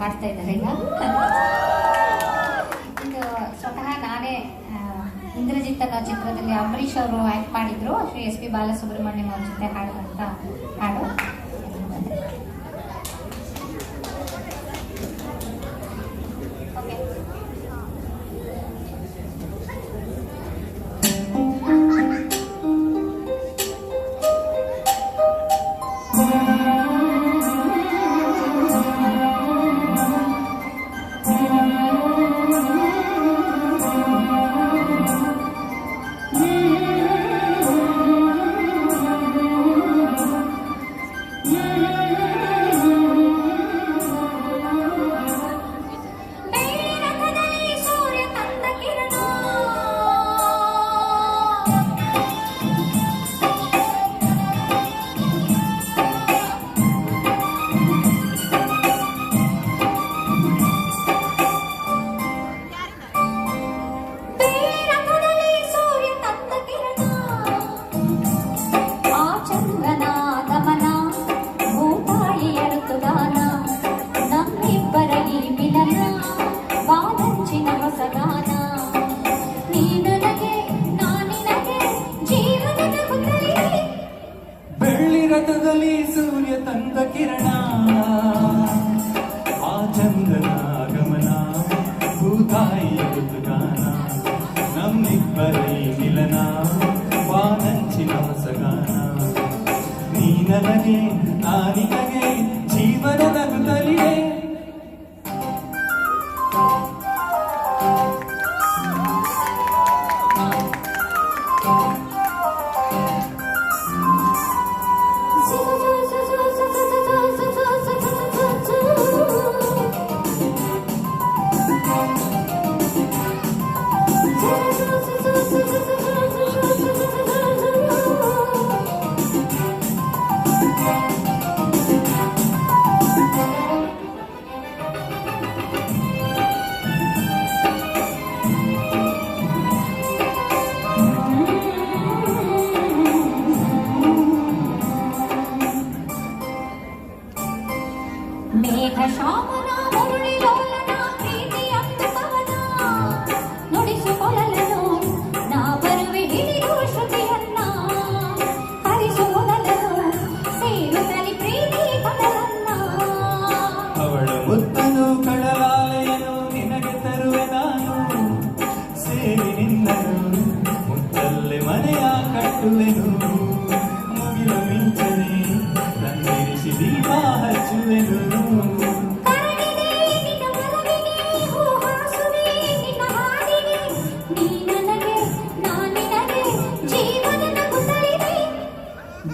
ಹಾಡ್ತಾ ಇದ್ದಾರೆ ಈಗ. ಇದು ಸ್ವತಃ ನಾನೇ ಇಂದ್ರಜಿತ್ ಅನ್ನೋ ಚಿತ್ರದಲ್ಲಿ ಅಂಬರೀಷ್ ಅವರು ಆಕ್ಟ್ ಮಾಡಿದ್ರು, ಶ್ರೀ ಎಸ್ ಪಿ ಬಾಲಸುಬ್ರಹ್ಮಣ್ಯಂ ಅವ್ರ ಜೊತೆ ಹಾಡುವಂತ ಹಾಡು. ರಥದಲ್ಲಿ ಸೂರ್ಯ ತಂದ ಕಿರಣ, ಆ ಚಂದ್ರನ ಆಗಮನ, ಭೂತಾಯಿಯ ಋತುಗಾನ, ನಮ್ಮಿಬ್ಬರ ಮಿಲನ, ವಾನಂಚಿನ ಹೊಸಗಾನ. ನೀ ನನಗೆ ನಾನಿನಗೆ ಜೀವನದ ಗುತ್ತಲಿದೆ. ಮೇಘ ಶಾಮನ ಮುರುಳಿ ಲೋಲನ ಪ್ರೀತಿ ಅಮೃತವನ ನುಡಿಸುಕೊಳ್ಳಲು ನಾ ಬರುವೆ ಹಿಡಿದು ಶ್ರುತಿಯನ್ನ ಹರಿಸುವುದಲ್ಲೂ ಸೇರುತ್ತಲಿ ಪ್ರೀತಿ ಕಡಲನ್ನ. ಅವಳ ಮುತ್ತನು ಕಡಲಾಲೆಯನು ನಿನಗೆ ತರುವೆ ನಾನು, ಸೇರಿ ನಿನ್ನನು ಮುತ್ತಲ್ಲೇ ಮನೆಯ ಕಟ್ಟುವೆನು. ಮುಗಿಲ ಮಿಂಚನೆ ತಂದಿರಿಸಿ ದೀಪ ಹಚ್ಚುವೆನು.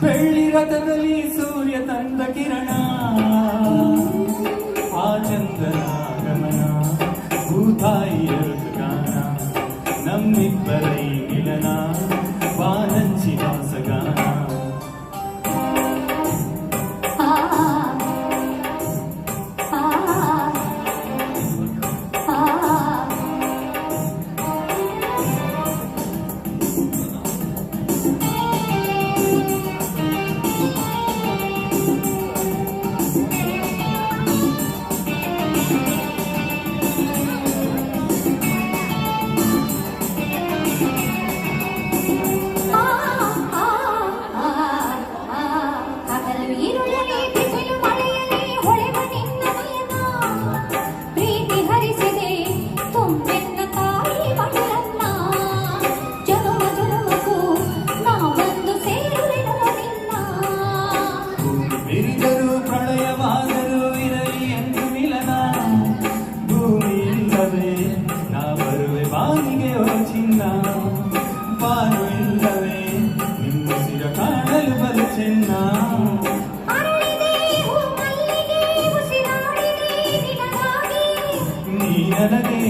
ಬೆಳ್ಳಿ ರಥದಲ್ಲಿ ಸೂರ್ಯ ತಂದ ಕಿರಣ, ಆ ಚಂದನ ಆಗಮನ, ಭೂತಾಯಿಯ ಋತುಗಾನ, ನಮ್ಮಿಬ್ಬರ ಮಿಲನ, ವಾನಂಚಿನ ಹೊಸಗಾನ. ಬಿರಿದರೂ ಪ್ರಳಯವಾದರೂ ಇರಲಿ ಎಂದು ಮಿಲನ, ಭೂಮಿ ಇಲ್ಲವೇ ನಾ ಬರುವೆ ಬಾನಿಗೆ ಓ ಚಿನ್ನ. ಬಾನು ಇಲ್ಲವೇ ನಿಮ್ಮ ಸಿರ ಕಾಣಲು ಬಲು ಚೆನ್ನ. ನೀ ನನಗೆ